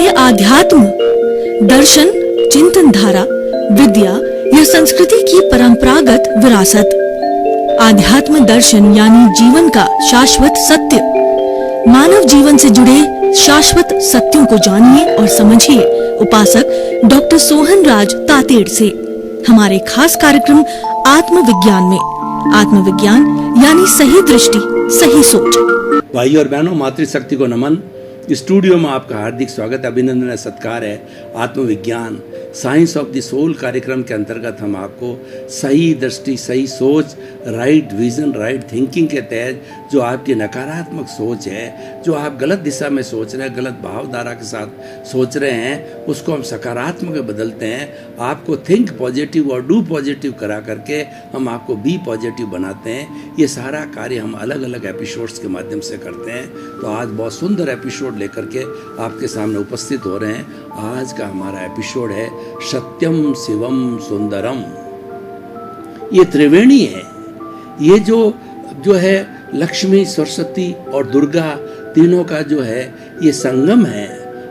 चाहे आध्यात्म, दर्शन, चिंतन धारा, विद्या या संस्कृति की परंपरागत विरासत, आध्यात्म दर्शन यानी जीवन का शाश्वत सत्य, मानव जीवन से जुड़े शाश्वत सत्यों को जानिए और समझिए उपासक डॉक्टर सोहन राज तातेड़ से हमारे खास कार्यक्रम आत्मविज्ञान में। आत्मविज्ञान यानी सही दृष्टि, सही सोच। भाइयों और बहनों, मातृशक्ति को नमन। स्टूडियो में आपका हार्दिक स्वागत, अभिनंदन है, सत्कार है। आत्मविज्ञान साइंस ऑफ द सोल कार्यक्रम के अंतर्गत हम आपको सही दृष्टि, सही सोच, राइट विजन, राइट थिंकिंग के तहत जो आपकी नकारात्मक सोच है, जो आप गलत दिशा में सोच रहे हैं, गलत भावधारा के साथ सोच रहे हैं, उसको हम सकारात्मक में बदलते हैं। आपको थिंक पॉजिटिव और डू पॉजिटिव करा करके हम आपको बी पॉजिटिव बनाते हैं। ये सारा कार्य हम अलग अलग एपिसोड्स के माध्यम से करते हैं। तो आज बहुत सुंदर एपिसोड लेकर के आपके सामने उपस्थित हो रहे हैं। आज का हमारा एपिसोड है सत्यम शिवम सुंदरम। ये त्रिवेणी है, ये जो है लक्ष्मी, सरस्वती और दुर्गा तीनों का जो है ये संगम है,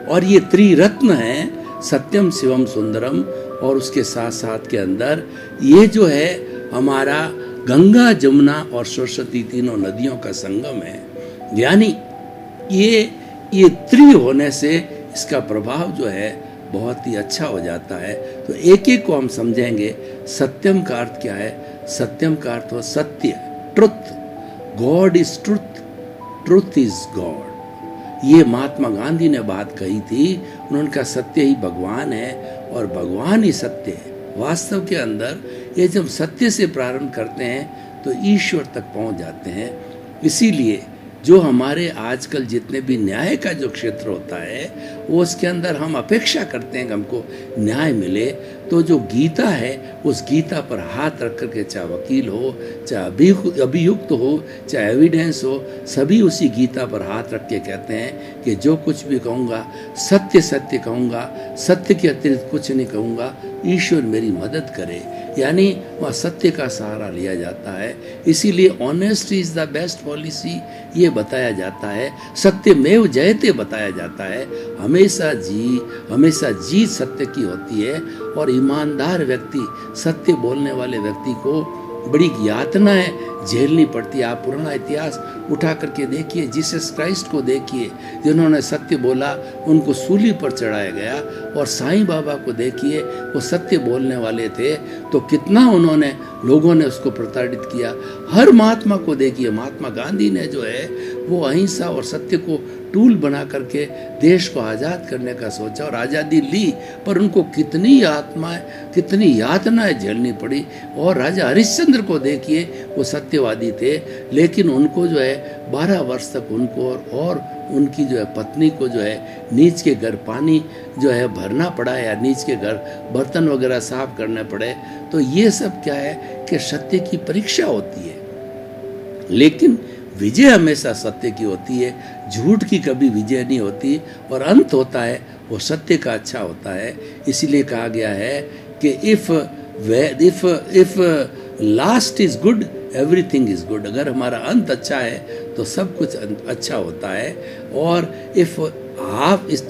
और ये त्रिरत्न है, सत्यम शिवम सुंदरम। और उसके साथ साथ के अंदर ये जो है हमारा गंगा, जमुना और सरस्वती तीनों नदियों का संगम है। यानी ये त्रि होने से इसका प्रभाव जो है बहुत ही अच्छा हो जाता है। तो एक एक को हम समझेंगे। सत्यम का अर्थ क्या है? सत्यम का अर्थ हो सत्य, truth. God is truth, truth is God. ये महात्मा गांधी ने बात कही थी। उन्होंने कहा सत्य ही भगवान है और भगवान ही सत्य है। वास्तव के अंदर ये जब सत्य से प्रारंभ करते हैं तो ईश्वर तक पहुंच जाते हैं। इसीलिए जो हमारे आजकल जितने भी न्याय का जो क्षेत्र होता है, वो उसके अंदर हम अपेक्षा करते हैं कि हमको न्याय मिले। तो जो गीता है, उस गीता पर हाथ रख करके, चाहे वकील हो, चाहे अभियुक्त हो, चाहे एविडेंस हो, सभी उसी गीता पर हाथ रख के कहते हैं कि जो कुछ भी कहूँगा सत्य सत्य कहूँगा, सत्य के अतिरिक्त कुछ नहीं कहूँगा, ईश्वर मेरी मदद करे। यानी वहाँ सत्य का सहारा लिया जाता है। इसीलिए honesty is the best policy ये बताया जाता है। सत्यमेव जयते बताया जाता है। हमेशा जीत सत्य की होती है। और ईमानदार व्यक्ति, सत्य बोलने वाले व्यक्ति को बड़ी यातनाएं झेलनी पड़ती है। आप पुराना इतिहास उठा करके देखिए, जीसस क्राइस्ट को देखिए, जिन्होंने सत्य बोला उनको सूली पर चढ़ाया गया। और साईं बाबा को देखिए, वो सत्य बोलने वाले थे, तो कितना उन्होंने लोगों ने उसको प्रताड़ित किया। हर महात्मा को देखिए, महात्मा गांधी ने जो है वो अहिंसा और सत्य को टूल बना करके देश को आज़ाद करने का सोचा और आज़ादी ली, पर उनको कितनी यातनाएं झेलनी पड़ी। और राजा हरिश्चंद्र को देखिए, वो सत्यवादी थे, लेकिन उनको जो है 12 वर्ष तक उनको और उनकी जो है पत्नी को जो है नीच के घर पानी जो है भरना पड़ा, या नीच के घर बर्तन वगैरह साफ करने पड़े। तो ये सब क्या है कि सत्य की परीक्षा होती है, लेकिन विजय हमेशा सत्य की होती है, झूठ की कभी विजय नहीं होती। और अंत होता है वो सत्य का अच्छा होता है। इसीलिए कहा गया है कि if last is good everything is good. अगर हमारा अंत अच्छा है तो सब कुछ अच्छा होता है। और if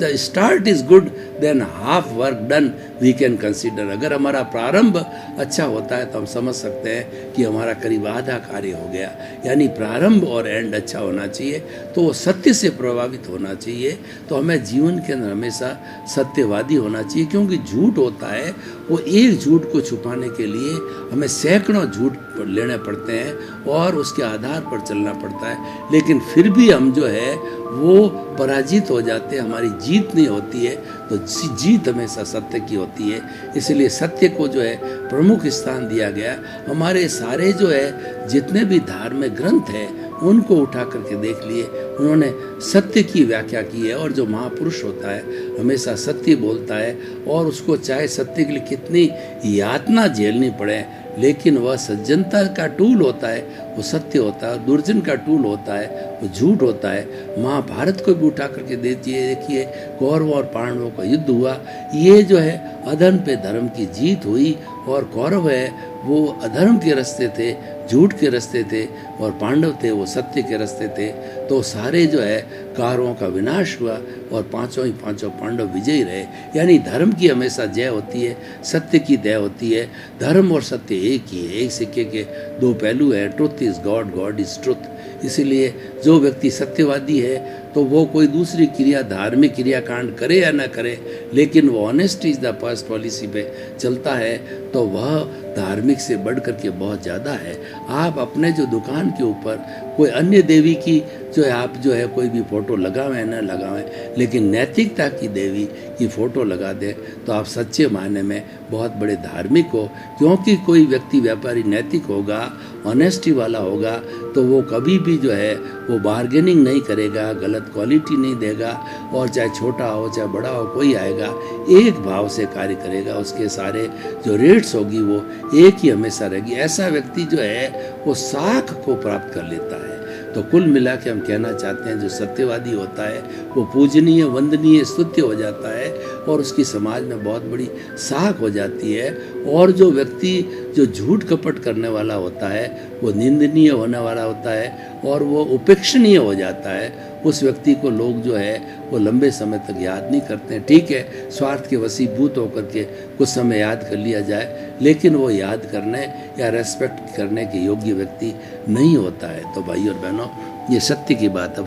the start is good then half work done we can consider. अगर हमारा प्रारंभ अच्छा होता है तो हम समझ सकते हैं कि हमारा करीब आधा कार्य हो गया। यानी प्रारंभ और एंड अच्छा होना चाहिए, तो वो सत्य से प्रभावित होना चाहिए। तो हमें जीवन के अंदर हमेशा सत्यवादी होना चाहिए, क्योंकि झूठ होता है वो एक झूठ को छुपाने के लिए हमें सैकड़ों झूठ लेने पड़ते हैं और उसके आधार पर चलना पड़ता है। लेकिन फिर भी हम जो है वो पराजित हो जाते हैं, हमारी जीत नहीं होती है। तो जीत हमेशा सत्य की होती है। इसलिए सत्य को जो है प्रमुख स्थान दिया गया। हमारे सारे जो है जितने भी धार्मिक ग्रंथ हैं उनको उठा करके देख लिए, उन्होंने सत्य की व्याख्या की है। और जो महापुरुष होता है हमेशा सत्य बोलता है, और उसको चाहे सत्य के लिए कितनी यातना झेलनी पड़े, लेकिन वह सज्जनता का टूल होता है। वो सत्य होता है, दुर्जन का टूल होता है वो झूठ होता है। महाभारत को भी उठा करके देखिए, कौरवों और पांडवों का युद्ध हुआ, ये जो है अधर्म पे धर्म की जीत हुई, और कौरव है वो अधर्म के रास्ते थे, झूठ के रास्ते थे, और पांडव थे वो सत्य के रास्ते थे। तो सारे जो है कौरवों का विनाश हुआ और पांचों पांडव विजयी रहे। यानी धर्म की हमेशा जय होती है, सत्य की दया होती है। धर्म और सत्य एक ही है, एक सिक्के के दो पहलू है। Truth is God, God is truth. इसीलिए जो व्यक्ति सत्यवादी है तो वो कोई दूसरी क्रिया, धार्मिक क्रिया कांड करे या ना करे, लेकिन वो honesty is the first policy पे चलता है, तो वह धार्मिक से बढ़ करके बहुत ज़्यादा है। आप अपने जो दुकान के ऊपर कोई अन्य देवी की जो है आप जो है कोई भी फोटो लगावें ना लगावें, लेकिन नैतिकता की देवी की फोटो लगा दें तो आप सच्चे मायने में बहुत बड़े धार्मिक हो। क्योंकि कोई व्यक्ति व्यापारी नैतिक होगा, ऑनेस्टी वाला होगा, तो वो कभी भी जो है वो बार्गेनिंग नहीं करेगा, गलत क्वालिटी नहीं देगा, और चाहे छोटा हो चाहे बड़ा हो कोई आएगा एक भाव से कार्य करेगा, उसके सारे जो रेट्स होगी वो एक ही हमेशा रहेगी। ऐसा व्यक्ति जो है वो साख को प्राप्त कर लेता है। तो कुल मिला के हम कहना चाहते हैं जो सत्यवादी होता है वो पूजनीय, वंदनीय, स्तुत्य हो जाता है और उसकी समाज में बहुत बड़ी साख हो जाती है। और जो व्यक्ति जो झूठ कपट करने वाला होता है वो निंदनीय होने वाला होता है और वो उपेक्षणीय हो जाता है। उस व्यक्ति को लोग जो है वो लंबे समय तक याद नहीं करते हैं। ठीक है, स्वार्थ के वसीभूत होकर के कुछ समय याद कर लिया जाए, लेकिन वो याद करने या रेस्पेक्ट करने के योग्य व्यक्ति नहीं होता है। तो भाई और बहनों, ये सत्य की बात। अब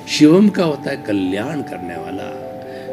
शिवम का होता है कल्याण करने वाला।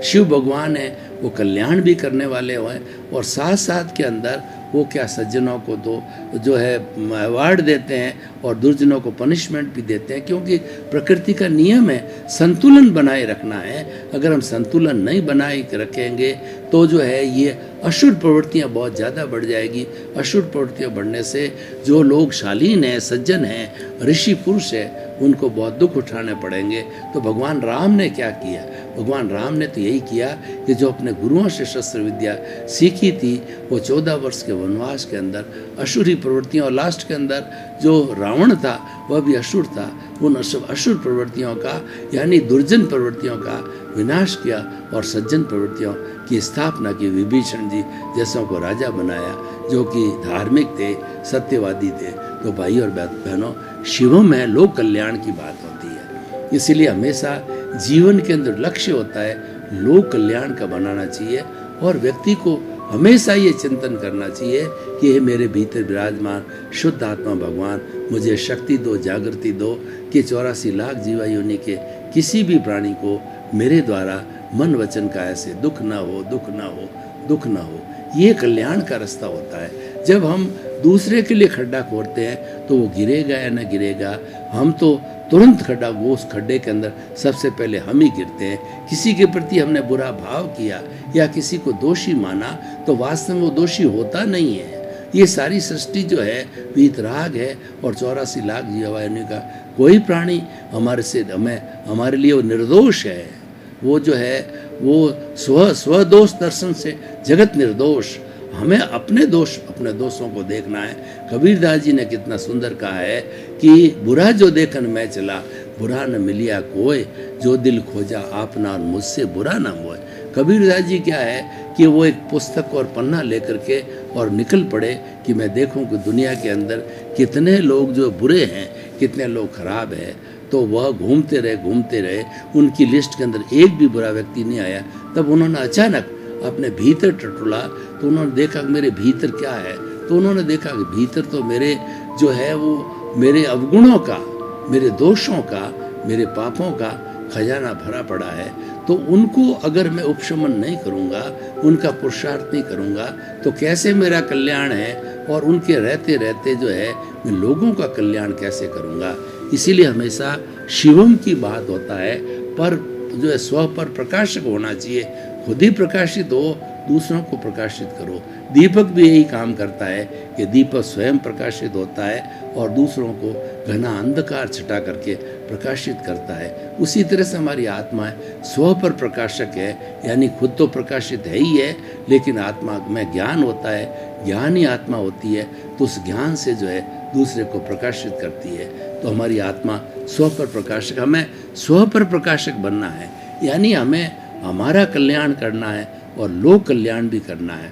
शिव भगवान है वो कल्याण भी करने वाले हैं, और साथ साथ के अंदर वो क्या सज्जनों को तो जो है अवार्ड देते हैं और दुर्जनों को पनिशमेंट भी देते हैं। क्योंकि प्रकृति का नियम है संतुलन बनाए रखना है। अगर हम संतुलन नहीं बनाए रखेंगे तो जो है ये अशुद्ध प्रवृत्तियाँ बहुत ज़्यादा बढ़ जाएगी। अशुद्ध प्रवृत्तियाँ बढ़ने से जो लोग शालीन हैं, सज्जन हैं, ऋषि पुरुष है, उनको बहुत दुख उठाने पड़ेंगे। तो भगवान राम ने क्या किया? भगवान राम ने तो यही किया कि जो अपने गुरुओं से शस्त्र विद्या सीखी थी, वो 14 वर्ष के वनवास के अंदर असुरी प्रवृत्तियों, और लास्ट के अंदर जो रावण था वह भी असुर था, उन असुर प्रवृत्तियों का यानी दुर्जन प्रवृत्तियों का विनाश किया और सज्जन प्रवृत्तियों की स्थापना की। विभीषण जी जैसों को राजा बनाया जो कि धार्मिक थे, सत्यवादी थे। तो भाई और बहनों, शिवम है लोक कल्याण की बात होती है। इसीलिए हमेशा जीवन के अंदर लक्ष्य होता है लोक कल्याण का बनाना चाहिए, और व्यक्ति को हमेशा ये चिंतन करना चाहिए कि ये मेरे भीतर विराजमान शुद्ध आत्मा भगवान मुझे शक्ति दो, जागृति दो कि 84 लाख जीवा योनि के किसी भी प्राणी को मेरे द्वारा मन वचन का ऐसे दुख ना हो, दुख ना हो, दुख ना हो। ये कल्याण का रास्ता होता है। जब हम दूसरे के लिए खड्डा खोदते हैं तो वो गिरेगा या ना गिरेगा, हम तो तुरंत खड्डा, वो उस खड्डे के अंदर सबसे पहले हम ही गिरते हैं। किसी के प्रति हमने बुरा भाव किया या किसी को दोषी माना तो वास्तव में वो दोषी होता नहीं है। ये सारी सृष्टि जो है वीतराग है, और 84 लाख जीवाणु का कोई प्राणी हमारे लिए वो निर्दोष है। वो जो है वो स्वदोष दर्शन से जगत निर्दोष। हमें अपने दोषों को देखना है। कबीरदास जी ने कितना सुंदर कहा है कि बुरा जो देखन मैं चला, बुरा न मिलिया कोय, जो दिल खोजा आपना और मुझसे बुरा न मोय। कबीरदास जी क्या है कि वो एक पुस्तक और पन्ना लेकर के और निकल पड़े कि मैं देखूं कि दुनिया के अंदर कितने लोग जो बुरे हैं, कितने लोग खराब हैं। तो वह घूमते रहे, उनकी लिस्ट के अंदर एक भी बुरा व्यक्ति नहीं आया। तब उन्होंने अचानक अपने भीतर टटोला तो उन्होंने देखा कि मेरे भीतर क्या है। तो उन्होंने देखा कि भीतर तो मेरे जो है वो मेरे अवगुणों का, मेरे दोषों का, मेरे पापों का खजाना भरा पड़ा है। तो उनको अगर मैं उपशमन नहीं करूँगा, उनका पुरुषार्थ नहीं करूँगा, तो कैसे मेरा कल्याण है? और उनके रहते रहते जो है मैं लोगों का कल्याण कैसे करूँगा? इसीलिए हमेशा शिवम की बात होता है, पर जो है स्व पर प्रकाशक होना चाहिए। खुद ही प्रकाशित हो, दूसरों को प्रकाशित करो। दीपक भी यही काम करता है कि दीपक स्वयं प्रकाशित होता है और दूसरों को घना अंधकार छटा करके प्रकाशित करता है। उसी तरह से हमारी आत्मा स्व पर प्रकाशक है, यानी खुद तो प्रकाशित है ही है, लेकिन आत्मा में ज्ञान होता है। ज्ञान ही आत्मा होती है, तो उस ज्ञान से जो है दूसरे को प्रकाशित करती है। तो हमारी आत्मा स्व पर प्रकाशक, हमें स्व पर प्रकाशक बनना है, यानी हमें हमारा कल्याण करना है और लोक कल्याण भी करना है।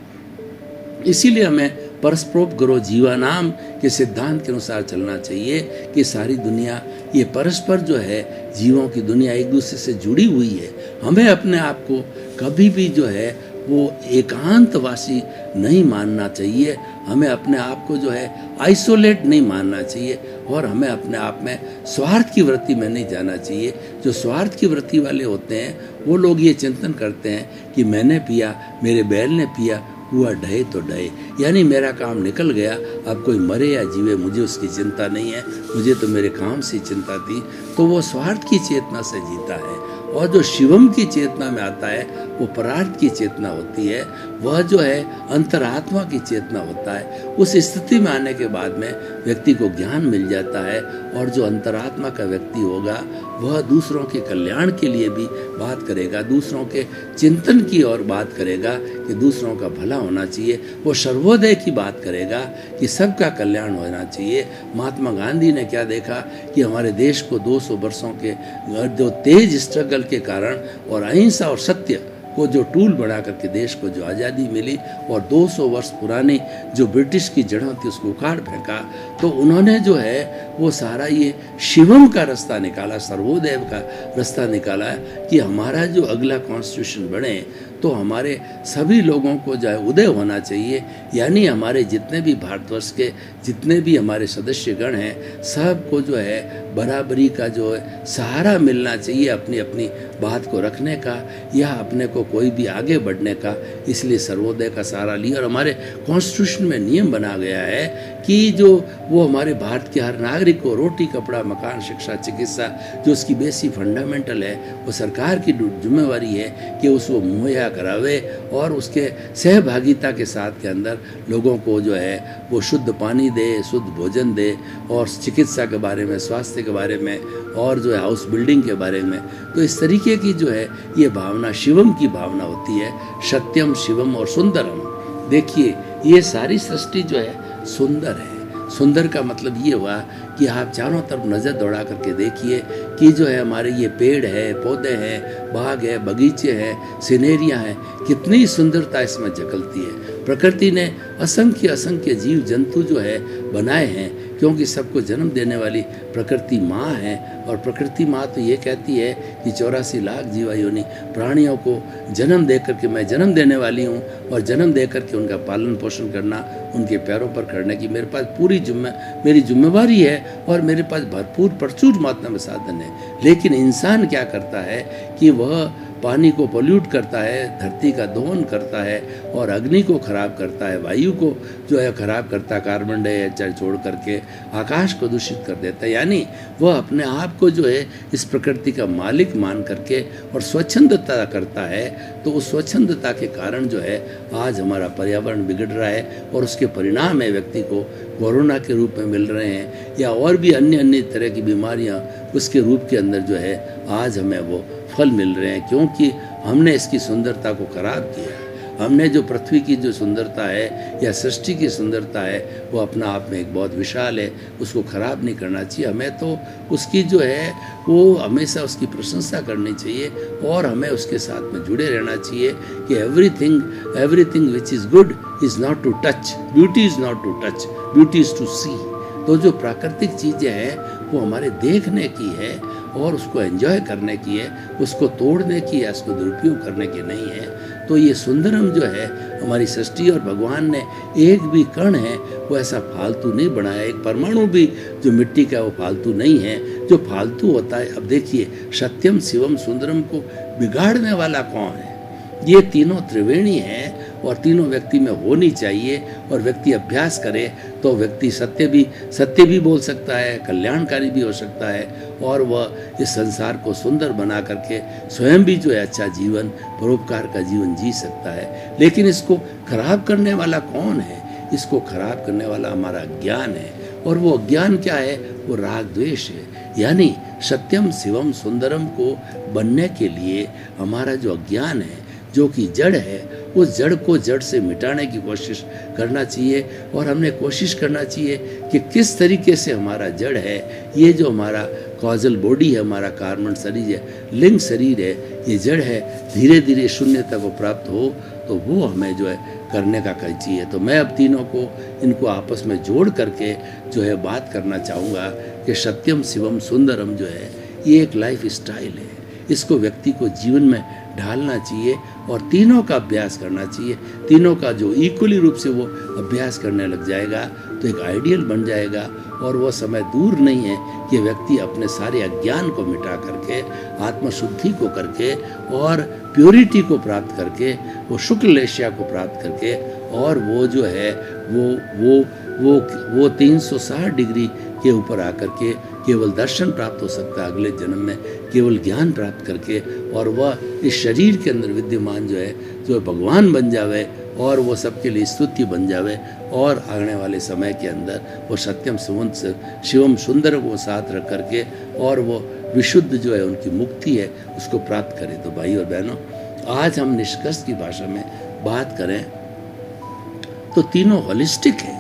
इसीलिए हमें परस्परोपकारो जीवानाम के सिद्धांत के अनुसार चलना चाहिए कि सारी दुनिया ये परस्पर जो है जीवों की दुनिया एक दूसरे से जुड़ी हुई है। हमें अपने आप को कभी भी जो है वो एकांतवासी नहीं मानना चाहिए, हमें अपने आप को जो है आइसोलेट नहीं मानना चाहिए और हमें अपने आप में स्वार्थ की वृत्ति में नहीं जाना चाहिए। जो स्वार्थ की वृत्ति वाले होते हैं वो लोग ये चिंतन करते हैं कि मैंने पिया, मेरे बैल ने पिया, हुआ ढहे तो ढहे, यानी मेरा काम निकल गया, अब कोई मरे या जीवे मुझे उसकी चिंता नहीं है, मुझे तो मेरे काम से चिंता थी। तो वो स्वार्थ की चेतना से जीता है। और जो शिवम की चेतना में आता है वो परार्थ की चेतना होती है, वह जो है अंतरात्मा की चेतना होता है। उस स्थिति में आने के बाद में व्यक्ति को ज्ञान मिल जाता है और जो अंतरात्मा का व्यक्ति होगा वह दूसरों के कल्याण के लिए भी बात करेगा, दूसरों के चिंतन की ओर बात करेगा कि दूसरों का भला होना चाहिए। वो सर्वोदय की बात करेगा कि सबका कल्याण होना चाहिए। महात्मा गांधी ने क्या देखा कि हमारे देश को 200 वर्षों के जो तेज स्ट्रगल के कारण और अहिंसा और सत्य को जो टूल बना करके देश को जो आज़ादी मिली और 200 वर्ष पुरानी जो ब्रिटिश की जड़ों थी उसको उखाड़ फेंका, तो उन्होंने जो है वो सारा ये शिवम का रास्ता निकाला, सर्वोदय का रास्ता निकाला कि हमारा जो अगला कॉन्स्टिट्यूशन बने तो हमारे सभी लोगों को जो है उदय होना चाहिए, यानी हमारे जितने भी भारतवर्ष के जितने भी हमारे सदस्यगण हैं सबको जो है बराबरी का जो है सहारा मिलना चाहिए अपनी अपनी बात को रखने का या अपने को कोई भी आगे बढ़ने का। इसलिए सर्वोदय का सहारा लिया और हमारे कॉन्स्टिट्यूशन में नियम बना गया है कि जो वो हमारे भारत के हर नागरिक को रोटी, कपड़ा, मकान, शिक्षा, चिकित्सा जो उसकी बेसिक फंडामेंटल है वो सरकार की जिम्मेवारी है कि उसको मुहैया करावे और उसके सहभागिता के साथ के अंदर लोगों को जो है वो शुद्ध पानी दे, शुद्ध भोजन दे और चिकित्सा के बारे में, स्वास्थ्य के बारे में और जो है हाउस बिल्डिंग के बारे में। तो इस तरीके की जो है ये भावना शिवम की भावना होती है, सत्यम, शिवम और सुंदरम। देखिए ये सारी सृष्टि जो है सुंदर है। सुंदर का मतलब ये हुआ कि आप चारों तरफ नज़र दौड़ा करके देखिए कि जो है हमारे ये पेड़ है, पौधे हैं, बाग है, बगीचे हैं, सिनेरियाँ हैं, कितनी सुंदरता इसमें झलकती है। प्रकृति ने असंख्य असंख्य जीव जंतु जो है बनाए हैं, क्योंकि सबको जन्म देने वाली प्रकृति माँ है और प्रकृति माँ तो ये कहती है कि 84 लाख जीवा योनि प्राणियों को जन्म दे करके मैं जन्म देने वाली हूँ और जन्म दे करके उनका पालन पोषण करना, उनके पैरों पर करने की मेरे पास पूरी मेरी जिम्मेवारी है और मेरे पास भरपूर प्रचुर मात्रा में साधन है। लेकिन इंसान क्या करता है कि वह पानी को पोल्यूट करता है, धरती का दोहन करता है और अग्नि को खराब करता है, वायु को जो है खराब करता है, कार्बन डाइऑक्साइड छोड़ करके आकाश को दूषित कर देता है। यानी वह अपने आप को जो है इस प्रकृति का मालिक मान करके और स्वच्छंदता करता है। तो उस स्वच्छंदता के कारण जो है आज हमारा पर्यावरण बिगड़ रहा है और उसके परिणाम है व्यक्ति को कोरोना के रूप में मिल रहे हैं या और भी अन्य अन्य तरह की बीमारियां उसके रूप के अंदर जो है आज हमें वो फल मिल रहे हैं, क्योंकि हमने इसकी सुंदरता को खराब किया। हमने जो पृथ्वी की जो सुंदरता है या सृष्टि की सुंदरता है वो अपना आप में एक बहुत विशाल है, उसको खराब नहीं करना चाहिए। हमें तो उसकी जो है वो हमेशा उसकी प्रशंसा करनी चाहिए और हमें उसके साथ में जुड़े रहना चाहिए कि everything which is good is not to touch, beauty is not to touch, beauty is to see. तो जो प्राकृतिक चीज़ें हैं वो हमारे देखने की है और उसको एंजॉय करने की है, उसको तोड़ने की या उसको दुरुपयोग करने की नहीं है। तो ये सुंदरम जो है हमारी सृष्टि और भगवान ने एक भी कण है वो ऐसा फालतू नहीं बनाया, एक परमाणु भी जो मिट्टी का वो फालतू नहीं है। जो फालतू होता है, अब देखिए सत्यम, शिवम, सुंदरम को बिगाड़ने वाला कौन है? ये तीनों त्रिवेणी हैं और तीनों व्यक्ति में होनी चाहिए और व्यक्ति अभ्यास करे तो व्यक्ति सत्य भी बोल सकता है, कल्याणकारी भी हो सकता है और वह इस संसार को सुंदर बना करके स्वयं भी जो है अच्छा जीवन, परोपकार का जीवन जी सकता है। लेकिन इसको खराब करने वाला कौन है? इसको खराब करने वाला हमारा ज्ञान है और वो अज्ञान क्या है? वो राग द्वेष है। यानी सत्यम, शिवम, सुंदरम को बनने के लिए हमारा जो अज्ञान है जो कि जड़ है, उस जड़ को जड़ से मिटाने की कोशिश करना चाहिए। और हमने कोशिश करना चाहिए कि किस तरीके से हमारा जड़ है, ये जो हमारा कॉजल बॉडी है, हमारा कार्बन शरीर है, लिंग शरीर है, ये जड़ है, धीरे धीरे शून्यता को प्राप्त हो, तो वो हमें जो है करने का चाहिए। तो मैं अब तीनों को इनको आपस में जोड़ करके जो है बात करना चाहूँगा कि सत्यम शिवम सुंदरम जो है ये एक लाइफ स्टाइल है। इसको व्यक्ति को जीवन में ढालना चाहिए और तीनों का अभ्यास करना चाहिए। तीनों का जो इक्वली रूप से वो अभ्यास करने लग जाएगा तो एक आइडियल बन जाएगा। और वो समय दूर नहीं है कि व्यक्ति अपने सारे अज्ञान को मिटा करके, आत्मशुद्धि को करके और प्योरिटी को प्राप्त करके, वो शुक्ल लेशिया को प्राप्त करके, और वो जो है वो 360 डिग्री के ऊपर आकर के केवल दर्शन प्राप्त हो सकता है अगले जन्म में, केवल ज्ञान प्राप्त करके, और वह इस शरीर के अंदर विद्यमान जो है भगवान बन जावे और वो सबके लिए स्तुति बन जावे। और आने वाले समय के अंदर वो सत्यम शिवम सुंदर को साथ रख करके और वो विशुद्ध जो है उनकी मुक्ति है उसको प्राप्त करें। तो भाई और बहनों, आज हम निष्कर्ष की भाषा में बात करें तो तीनों होलिस्टिक है।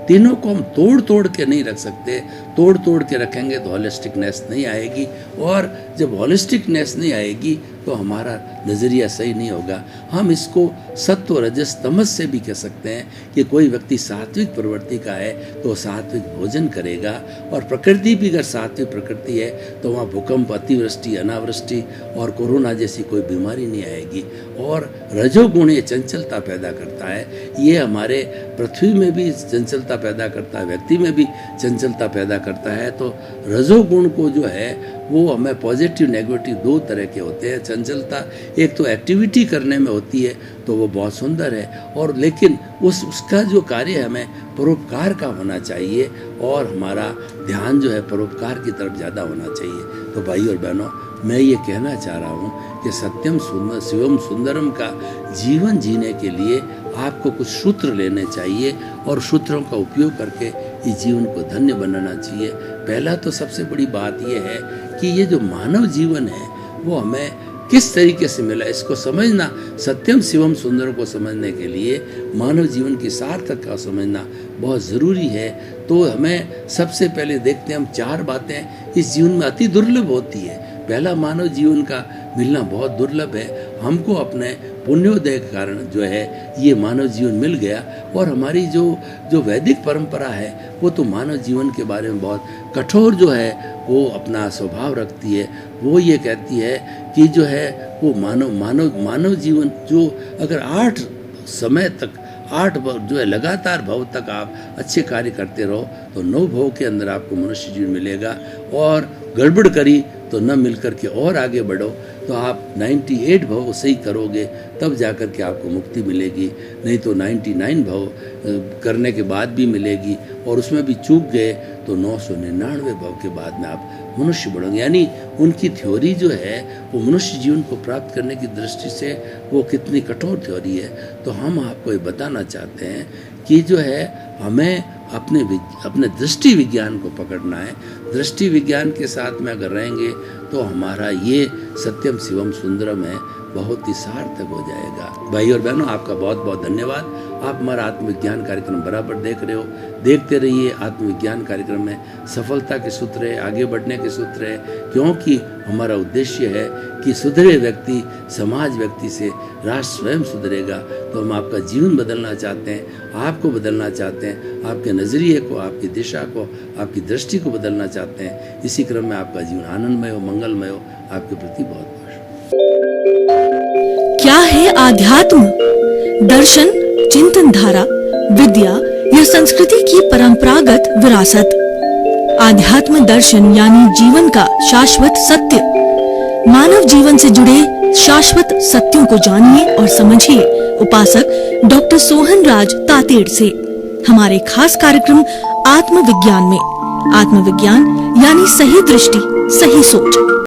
तीनों को हम तोड़ तोड़ के नहीं रख सकते। तोड़ तोड़ के रखेंगे तो होलिस्टिकनेस नहीं आएगी, और जब होलिस्टिकनेस नहीं आएगी तो हमारा नज़रिया सही नहीं होगा। हम इसको सत्व रजस तमस से भी कह सकते हैं कि कोई व्यक्ति सात्विक प्रवृत्ति का है तो सात्विक भोजन करेगा, और प्रकृति भी अगर सात्विक प्रकृति है तो वहाँ भूकंप, अतिवृष्टि, अनावृष्टि और कोरोना जैसी कोई बीमारी नहीं आएगी। और रजोगुण ये चंचलता पैदा करता है, ये हमारे पृथ्वी में भी चंचलता पैदा करता है, व्यक्ति में भी चंचलता पैदा करता है। तो रजोगुण को जो है वो हमें पॉजिटिव नेगेटिव दो तरह के होते हैं। चंचलता एक तो एक्टिविटी करने में होती है तो वो बहुत सुंदर है, और लेकिन उसका जो कार्य हमें परोपकार का होना चाहिए, और हमारा ध्यान जो है परोपकार की तरफ ज़्यादा होना चाहिए। तो भाई और बहनों, मैं ये कहना चाह रहा हूँ कि सत्यम शिवम सुंदरम का जीवन जीने के लिए आपको कुछ सूत्र लेने चाहिए, और सूत्रों का उपयोग करके इस जीवन को धन्य बनाना चाहिए। पहला तो सबसे बड़ी बात यह है कि ये जो मानव जीवन है वो हमें किस तरीके से मिला, इसको समझना, सत्यम शिवम सुंदर को समझने के लिए मानव जीवन की सार्थक का समझना बहुत ज़रूरी है। तो हमें सबसे पहले देखते हैं हम 4 बातें इस जीवन में अति दुर्लभ होती है। पहला, मानव जीवन का मिलना बहुत दुर्लभ है। हमको अपने पुण्योदय के कारण जो है ये मानव जीवन मिल गया, और हमारी जो वैदिक परंपरा है वो तो मानव जीवन के बारे में बहुत कठोर जो है वो अपना स्वभाव रखती है। वो ये कहती है कि जो है वो मानव जीवन जो अगर 8 समय तक 8 जो है लगातार भव तक आप अच्छे कार्य करते रहो तो 9 भव के अंदर आपको मनुष्य जीवन मिलेगा, और गड़बड़ करी तो न मिलकर के और आगे बढ़ो तो आप 98 भव सही करोगे तब जाकर के आपको मुक्ति मिलेगी, नहीं तो 99 भव करने के बाद भी मिलेगी, और उसमें भी चूक गए तो 999 भव के बाद में आप मनुष्य बढ़ोगे। यानी उनकी थ्योरी जो है वो मनुष्य जीवन को प्राप्त करने की दृष्टि से वो कितनी कठोर थ्योरी है। तो हम आपको ये बताना चाहते हैं कि जो है हमें अपने दृष्टि विज्ञान को पकड़ना है। दृष्टि विज्ञान के साथ में अगर रहेंगे तो हमारा ये सत्यम शिवम सुंदरम है बहुत ही सार्थक हो जाएगा। भाई और बहनों, आपका बहुत बहुत धन्यवाद। आप हमारा आत्मविज्ञान कार्यक्रम बराबर देख रहे हो, देखते रहिए। आत्मविज्ञान कार्यक्रम में सफलता के सूत्र है, आगे बढ़ने के सूत्र है, क्योंकि हमारा उद्देश्य है कि सुधरे व्यक्ति समाज व्यक्ति से राष्ट्र स्वयं सुधरेगा। तो हम आपका जीवन बदलना चाहते हैं, आपको बदलना चाहते हैं, आपके नज़रिए को, आपकी दिशा को, आपकी दृष्टि को बदलना चाहते हैं। इसी क्रम में आपका जीवन आनंदमय हो, मंगलमय हो। आपके प्रति बहुत बहुत क्या है आध्यात्म? दर्शन, चिंतन धारा, विद्या या संस्कृति की परंपरागत विरासत। आध्यात्म दर्शन यानी जीवन का शाश्वत सत्य। मानव जीवन से जुड़े शाश्वत सत्यों को जानिए और समझिए उपासक डॉक्टर सोहन राज तातेड़ से हमारे खास कार्यक्रम आत्मविज्ञान में। आत्मविज्ञान यानी सही दृष्टि, सही सोच।